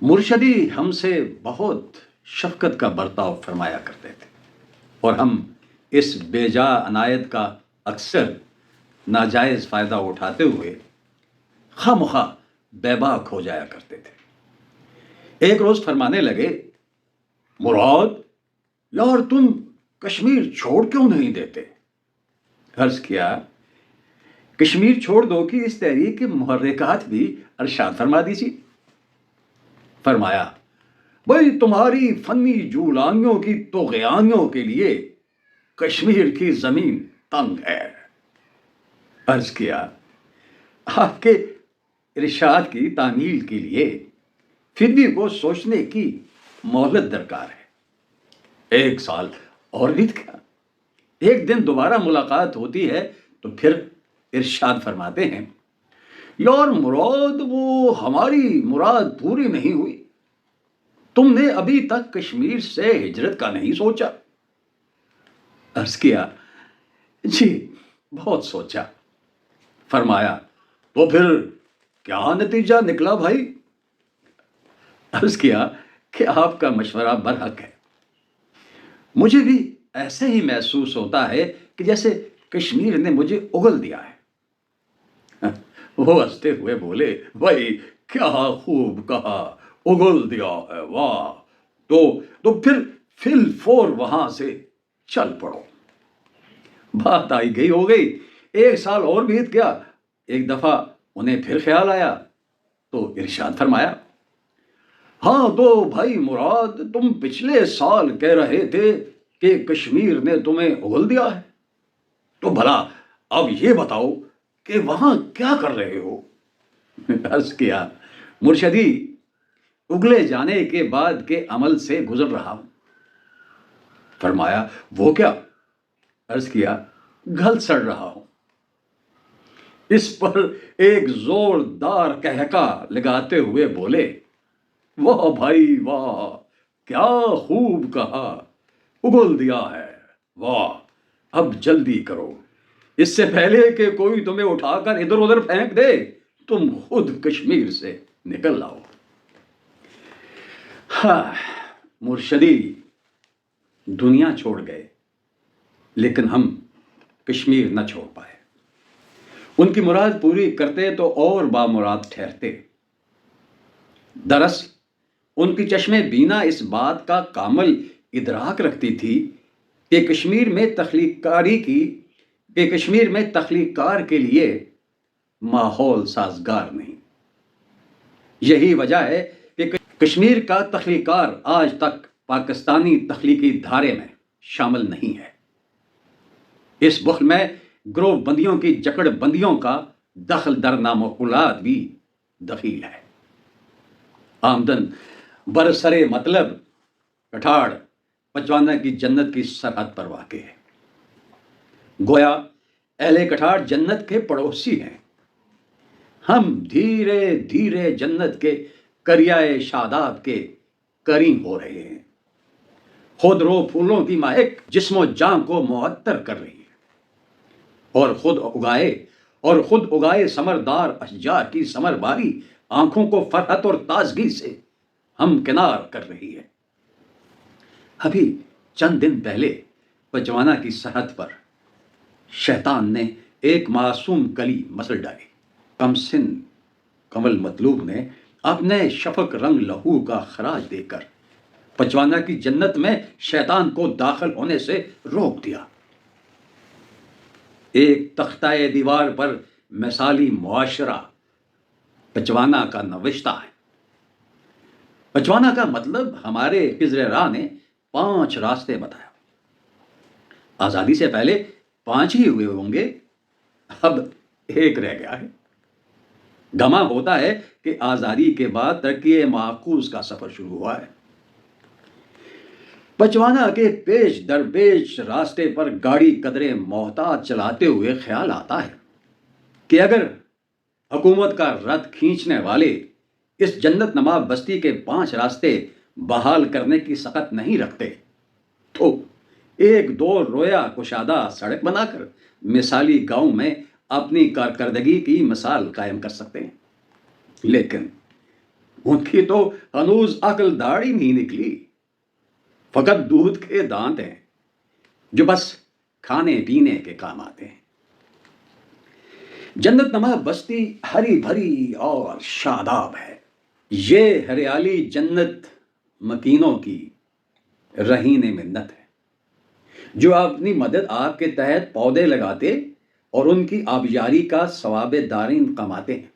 مرشدی ہم سے بہت شفقت کا برتاؤ فرمایا کرتے تھے اور ہم اس بے جا عنایت کا اکثر ناجائز فائدہ اٹھاتے ہوئے خواہ مخواہ بے باک ہو جایا کرتے تھے۔ ایک روز فرمانے لگے، مراد یار تم کشمیر چھوڑ کیوں نہیں دیتے؟ عرض کیا، کشمیر چھوڑ دو کہ اس تحریک کے محرکات بھی ارشاد فرما دیجیے۔ فرمایا، بھئی تمہاری فنی جولانیوں کی طغیانیوں کے لیے کشمیر کی زمین تنگ ہے۔ عرض کیا، آپ کے ارشاد کی تعمیل کے لیے فدوی کو سوچنے کی مہلت درکار ہے۔ 1 سال اور بیت گیا۔ ایک دن دوبارہ ملاقات ہوتی ہے تو پھر ارشاد فرماتے ہیں، یار مراد وہ ہماری مراد پوری نہیں ہوئی، تم نے ابھی تک کشمیر سے ہجرت کا نہیں سوچا۔ عرض کیا، جی بہت سوچا۔ فرمایا، تو پھر کیا نتیجہ نکلا بھائی؟ عرض کیا کہ آپ کا مشورہ برحق ہے، مجھے بھی ایسے ہی محسوس ہوتا ہے کہ جیسے کشمیر نے مجھے اگل دیا ہے۔ وہ ہنستے ہوئے بولے، بھائی کیا خوب کہا، اگل دیا ہے، واہ! تو پھر فی الفور وہاں سے چل پڑو۔ بات آئی گئی ہو گئی، 1 سال اور بیت گیا۔ ایک دفعہ انہیں پھر خیال آیا تو ارشاد فرمایا، ہاں تو بھائی مراد تم پچھلے سال کہہ رہے تھے کہ کشمیر نے تمہیں اگل دیا ہے، تو بھلا اب یہ بتاؤ کہ وہاں کیا کر رہے ہو؟ عرض کیا، مرشدی اگلے جانے کے بعد کے عمل سے گزر رہا ہوں۔ فرمایا، وہ کیا؟ عرض کیا، گھل سڑ رہا ہوں۔ اس پر ایک زوردار قہقہ لگاتے ہوئے بولے، واہ بھائی واہ، کیا خوب کہا، اگل دیا ہے، واہ! اب جلدی کرو، اس سے پہلے کہ کوئی تمہیں اٹھا کر ادھر ادھر پھینک دے، تم خود کشمیر سے نکل آؤ۔ ہاں، مرشدی دنیا چھوڑ گئے لیکن ہم کشمیر نہ چھوڑ پائے۔ ان کی مراد پوری کرتے تو اور بامراد ٹھہرتے۔ دراصل ان کی چشم بینا اس بات کا کامل ادراک رکھتی تھی کہ کشمیر میں تخلیق کار کے لیے ماحول سازگار نہیں۔ یہی وجہ ہے کہ کشمیر کا تخلیق کار آج تک پاکستانی تخلیقی دھارے میں شامل نہیں ہے۔ اس بخل میں گروہ بندیوں کی جکڑ بندیوں کا دخل در نامعقولات بھی دخیل ہے۔ آمدن برسرے مطلب کٹھاڑ پچوانا کی جنت کی سرحد پر واقع ہے۔ گویا اہل کٹھاڑ جنت کے پڑوسی ہیں۔ ہم دھیرے دھیرے جنت کے کریائے شاداب کے قرین ہو رہے ہیں۔ خود رو پھولوں کی مہک جسم و جان کو معطر کر رہی ہے، اور خود اگائے ثمردار اشجار کی ثمر باری آنکھوں کو فرحت اور تازگی سے ہمکنار کر رہی ہے۔ ابھی چند دن پہلے پچوانا کی سرحد پر شیطان نے ایک معصوم کلی مسل ڈالی۔ کم سن کمل مطلوب نے اپنے شفق رنگ لہو کا خراج دے کر پچوانا کی جنت میں شیطان کو داخل ہونے سے روک دیا۔ ایک تختہ دیوار پر مثالی معاشرہ پچوانا کا نوشتہ ہے۔ پچوانا کا مطلب ہمارے خضر راہ نے 5 راستے بتایا۔ آزادی سے پہلے 5 ہی ہوئے ہوں گے، اب ایک رہ گیا ہے۔ گمان ہوتا ہے کہ آزادی کے بعد ترقی معکوس کا سفر شروع ہوا ہے۔ پچوانا کے پیش در پیش راستے پر گاڑی قدرے محتاط چلاتے ہوئے خیال آتا ہے کہ اگر حکومت کا رتھ کھینچنے والے اس جنت نما بستی کے 5 راستے بحال کرنے کی سخت نہیں رکھتے تو ایک 2 رویا کشادہ سڑک بنا کر مثالی گاؤں میں اپنی کارکردگی کی مثال قائم کر سکتے ہیں۔ لیکن ان کی تو ہنوز عقل داڑھی نہیں نکلی، فقط دودھ کے دانت ہیں جو بس کھانے پینے کے کام آتے ہیں۔ جنت نما بستی ہری بھری اور شاداب ہے۔ یہ ہریالی جنت مکینوں کی رہین منت ہے جو اپنی مدد آپ کے تحت پودے لگاتے اور ان کی آبیاری کا ثواب دارین کماتے ہیں۔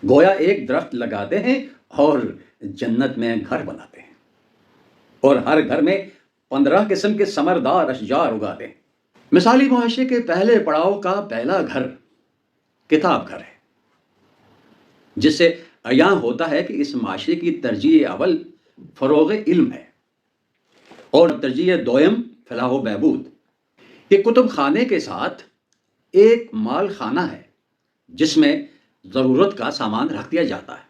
گویا ایک درخت لگاتے ہیں اور جنت میں گھر بناتے ہیں، اور ہر گھر میں 15 قسم کے ثمردار اشجار اگاتے ہیں۔ مثالی معاشرے کے پہلے پڑاؤ کا پہلا گھر کتاب گھر ہے، جس سے عیاں ہوتا ہے کہ اس معاشرے کی ترجیح اول فروغ علم ہے اور ترجیح دوم فلاح و بہبود۔ یہ کتب خانے کے ساتھ ایک مال خانہ ہے جس میں ضرورت کا سامان رکھ دیا جاتا ہے،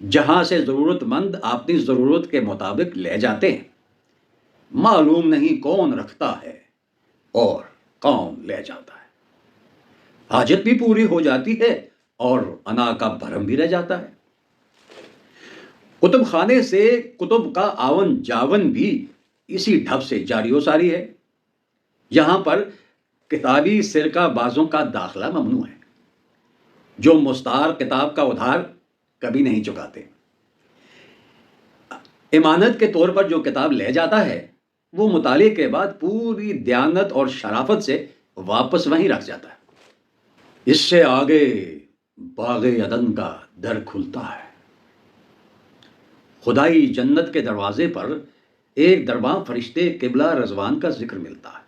جہاں سے ضرورت مند اپنی ضرورت کے مطابق لے جاتے ہیں۔ معلوم نہیں کون رکھتا ہے اور کون لے جاتا ہے۔ حاجت بھی پوری ہو جاتی ہے اور انا کا بھرم بھی رہ جاتا ہے۔ کتب خانے سے کتب کا آون جاون بھی اسی ڈھب سے جاری و ساری ہے۔ یہاں پر کتابی سرقہ بازوں کا داخلہ ممنوع ہے جو مستعار کتاب کا ادھار کبھی نہیں چکاتے۔ امانت کے طور پر جو کتاب لے جاتا ہے وہ مطالعے کے بعد پوری دیانت اور شرافت سے واپس وہیں رکھ جاتا ہے۔ اس سے آگے باغ عدن کا در کھلتا ہے۔ خدائی جنت کے دروازے پر ایک درباں فرشتے قبلہ رضوان کا ذکر ملتا ہے،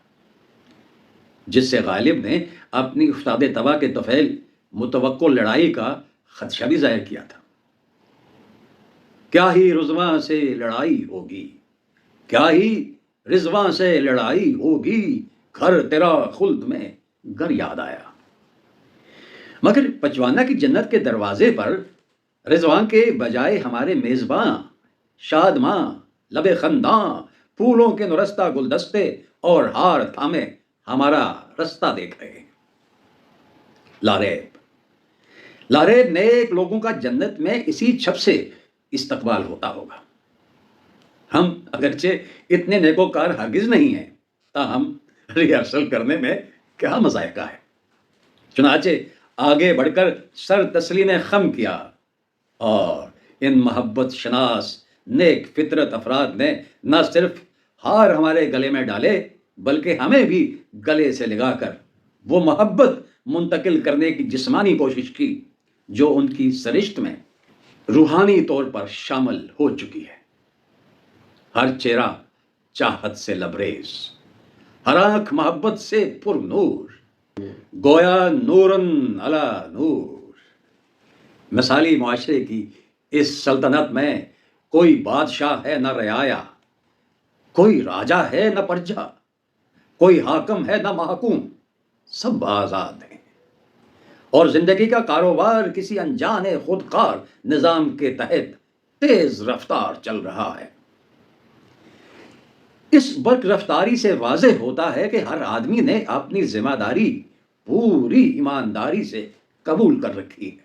جس سے غالب نے اپنی استاد طبع کے طفیل متوقع لڑائی کا خدشہ بھی ظاہر کیا تھا۔ کیا ہی رضواں سے لڑائی ہوگی، کیا ہی رضواں سے لڑائی ہوگی، گھر تیرا خلد میں گھر یاد آیا۔ مگر پچوانہ کی جنت کے دروازے پر رضوان کے بجائے ہمارے میزباں شادماں لب خنداں پھولوں کے نرستہ گلدستے اور ہار تھامے ہمارا رستہ دیکھ رہے ہیں۔ لاریب نیک لوگوں کا جنت میں اسی چھپ سے استقبال ہوتا ہوگا۔ ہم اگرچہ اتنے نیکوکار ہرگز نہیں ہیں، تاہم ریہرسل کرنے میں کیا مذائقہ ہے۔ چنانچہ آگے بڑھ کر سر تسلیم خم کیا اور ان محبت شناس نیک فطرت افراد نے نہ صرف ہار ہمارے گلے میں ڈالے بلکہ ہمیں بھی گلے سے لگا کر وہ محبت منتقل کرنے کی جسمانی کوشش کی جو ان کی سرشت میں روحانی طور پر شامل ہو چکی ہے۔ ہر چہرہ چاہت سے لبریز، ہر آنکھ محبت سے پر نور، گویا نورن علی نور۔ مثالی معاشرے کی اس سلطنت میں کوئی بادشاہ ہے نہ رعایا، کوئی راجا ہے نہ پرجا، کوئی حاکم ہے نہ محکوم، سب آزاد ہیں اور زندگی کا کاروبار کسی انجان خودکار نظام کے تحت تیز رفتار چل رہا ہے۔ اس برق رفتاری سے واضح ہوتا ہے کہ ہر آدمی نے اپنی ذمہ داری پوری ایمانداری سے قبول کر رکھی ہے۔